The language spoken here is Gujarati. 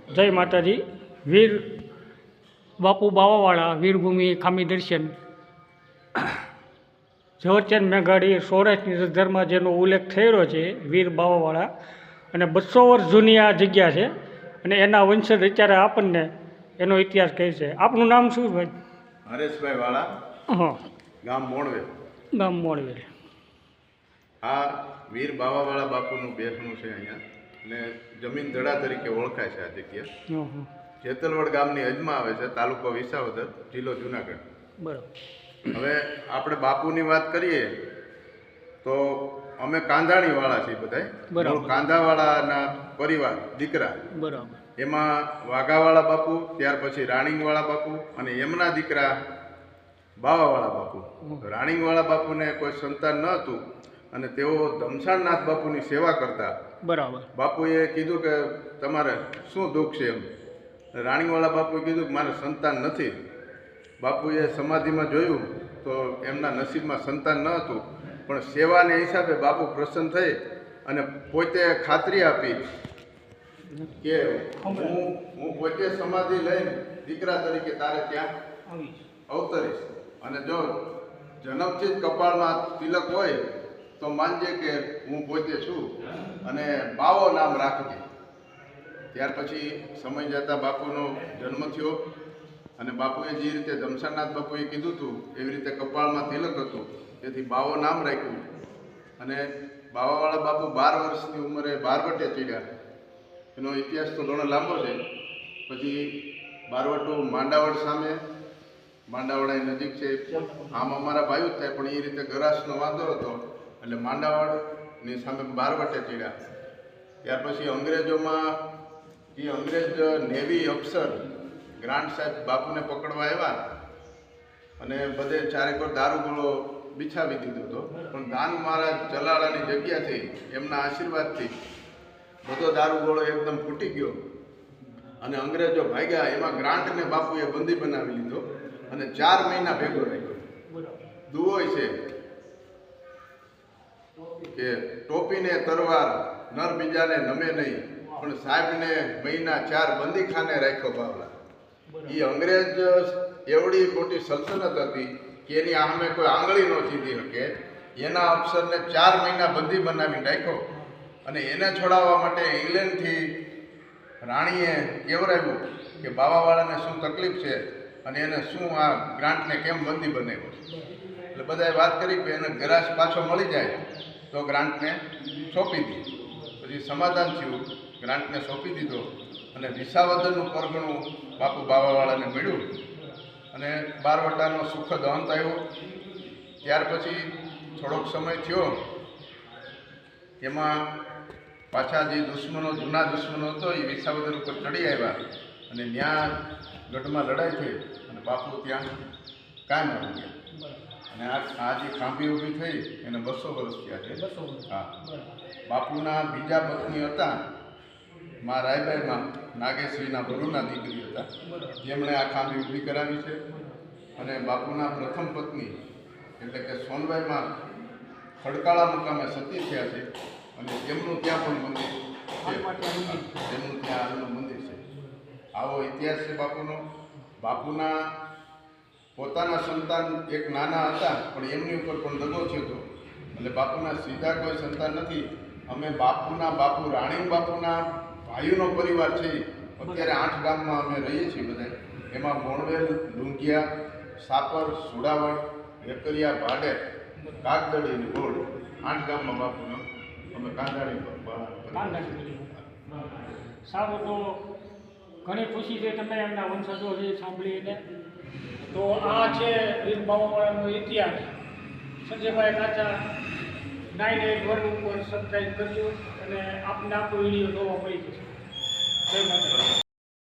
જય માતાજી. વીર બાપુ બાવાવાળા વીરભૂમિ ખામી દર્શન ઝવેરચંદ મેઘાણી સૌરાષ્ટ્રની ધરમાં જેનો ઉલ્લેખ થયેલો છે વીર બાવાવાળા, અને 200 વર્ષ જૂની આ જગ્યા છે અને એના વંશજ અત્યારે આપણને એનો ઇતિહાસ કહે છે. આપનું નામ શું ભાઈ? હરેશભાઈ વાળા, હા, ગામ મોણવેલ. ગામ મોડવેલ. આ વીર બાવાવાળા બાપુનું બેસણું છે અહીંયા, અને જમીન દડા તરીકે ઓળખાય છે આ જગ્યા. જેતલવડ ગામની હદમાં આવે છે, તાલુકો વિસાવદર, જિલ્લો જુનાગઢ. બરાબર. હવે આપણે બાપુની વાત કરીએ તો અમે કાંધાણી વાળા છીએ બધા. બરાબર. કાંધાવાળાના પરિવાર દીકરા. બરાબર. એમાં વાઘાવાળા બાપુ, ત્યાર પછી રાણીંગવાળા બાપુ, અને એમના દીકરા બાવાવાળા બાપુ. રાણીંગવાળા બાપુને કોઈ સંતાન ન હતું અને તેઓ ધમસાણનાથ બાપુની સેવા કરતા. બરાબર. બાપુએ કીધું કે તમારે શું દુઃખ છે એમ. રાણીવાળા બાપુએ કીધું કે મારે સંતાન નથી. બાપુએ સમાધિમાં જોયું તો એમના નસીબમાં સંતાન ન હતું, પણ સેવાને હિસાબે બાપુ પ્રસન્ન થઈ અને પોતે ખાતરી આપી કે હું પોતે સમાધિ લઈને દીકરા તરીકે તારે ત્યાં અવતરીશ, અને જો જન્મથી જ કપાળમાં તિલક હોય તો માનજે કે હું પોતે છું, અને બાવો નામ રાખજે. ત્યાર પછી સમય જતાં બાપુનો જન્મ થયો, અને બાપુએ જે રીતે ધમસાણનાથ બાપુએ કીધું હતું એવી રીતે કપાળમાં તિલક હતું, તેથી બાવો નામ રાખ્યું. અને બાવાવાળા બાપુ 12 વર્ષની ઉંમરે બારવટે ચડ્યા. એનો ઇતિહાસ તો ઘણો લાંબો છે. પછી બારવટું માંડાવડ સામે, માંડાવડા નજીક છે, આમ અમારા ભાઈઓ જ થાય, પણ એ રીતે ગરાસનો વાંધો હતો એટલે માંડાવડની સામે બારવટે ચડ્યા. ત્યાર પછી અંગ્રેજોમાં એ અંગ્રેજ નેવી અફસર ગ્રાન્ટ સાહેબ બાપુને પકડવા આવ્યા, અને બધે ચારેકોર દારૂગોળો બિછાવી દીધો હતો, પણ દાન મહારાજ ચલાળાની જગ્યાથી એમના આશીર્વાદથી બધો દારૂગોળો એકદમ ફૂટી ગયો અને અંગ્રેજો ભાગ્યા. એમાં ગ્રાન્ટને બાપુએ બંદી બનાવી લીધો અને 4 મહિના ભેગો રાખ્યો. દુઓય છે કે ટોપીને તરવાર નર બીજાને નમે નહીં, પણ સાહેબને મહિના 4 બંદીખાને રાખ્યો બાવલા. એ અંગ્રેજ એવડી મોટી સલ્તનત હતી કે એની સામે કોઈ આંગળી ન ચીંધી શકે. એના અફસરને 4 મહિના બંદી બનાવી રાખ્યો, અને એને છોડાવવા માટે ઇંગ્લેન્ડથી રાણીએ કેવરાવ્યું કે બાવાવાળાને શું તકલીફ છે અને એને શું આ ગ્રાન્ટને કેમ બંદી બનાવ્યો. એટલે બધાએ વાત કરી કે એને ગરાસ પાછો મળી જાય તો ગ્રાન્ટને સોંપી દે. પછી સમાધાન થયું, ગ્રાન્ટને સોંપી દીધો, અને વિસાવદરનું પરગણું બાપુ બાવાવાળાને મળ્યું, અને બારવટાનો સુખદ અંત આવ્યો. ત્યાર પછી થોડોક સમય થયો, એમાં પાછા જે દુશ્મનો, જૂના દુશ્મનો હતો એ વિસાવદર ઉપર ચડી આવ્યા, અને ત્યાં ગઢમાં લડાઈ થઈ અને બાપુ ત્યાં કાયમ આવી ગયા. અને આ જે ખાંભી ઊભી થઈ એને 200 વર્ષ થયા છે. હા, બાપુના બીજા પત્ની હતા મા રાયબાઈમાં નાગેશ્રીના વરુના દીકરી હતા, જેમણે આ ખાંભી ઊભી કરાવી છે. અને બાપુના પ્રથમ પત્ની એટલે કે સોનબાઈમાં ખડકાળા મુકામે સતી થયા છે, અને તેમનું ત્યાં પણ મંદિર છે. તેમનું ત્યાં હાલનું મંદિર છે. આવો ઇતિહાસ છે બાપુનો. બાપુના પોતાના સંતાન એક નાના હતા, પણ એમની ઉપર પણ દગો થયો હતો, એટલે બાપુના સીધા કોઈ સંતાન નથી. અમે બાપુ રાણીંગ બાપુના ભાઈઓનો પરિવાર છે. અત્યારે 8 ગામમાં અમે રહીએ છીએ બધા. એમાં મોણવેલ, લુંગિયા, સાપર, સુડાવડ, વેકરિયા, ભાડેર, કાગદડી અને ગોળ, 8 ગામમાં બાપુનો અમે કાંધાણી. સારું, તો ઘણી ખુશી છે તમે એમના વંશજો છે સાંભળીને. તો આ છે વીર બાવાવાળાનો ઇતિહાસ. સંજયભાઈ કાચા 981 ઉપર સબસ્ક્રાઈબ કરજો, અને આપને આપણો વિડીયો જોવા મળી જશે. જય માતા.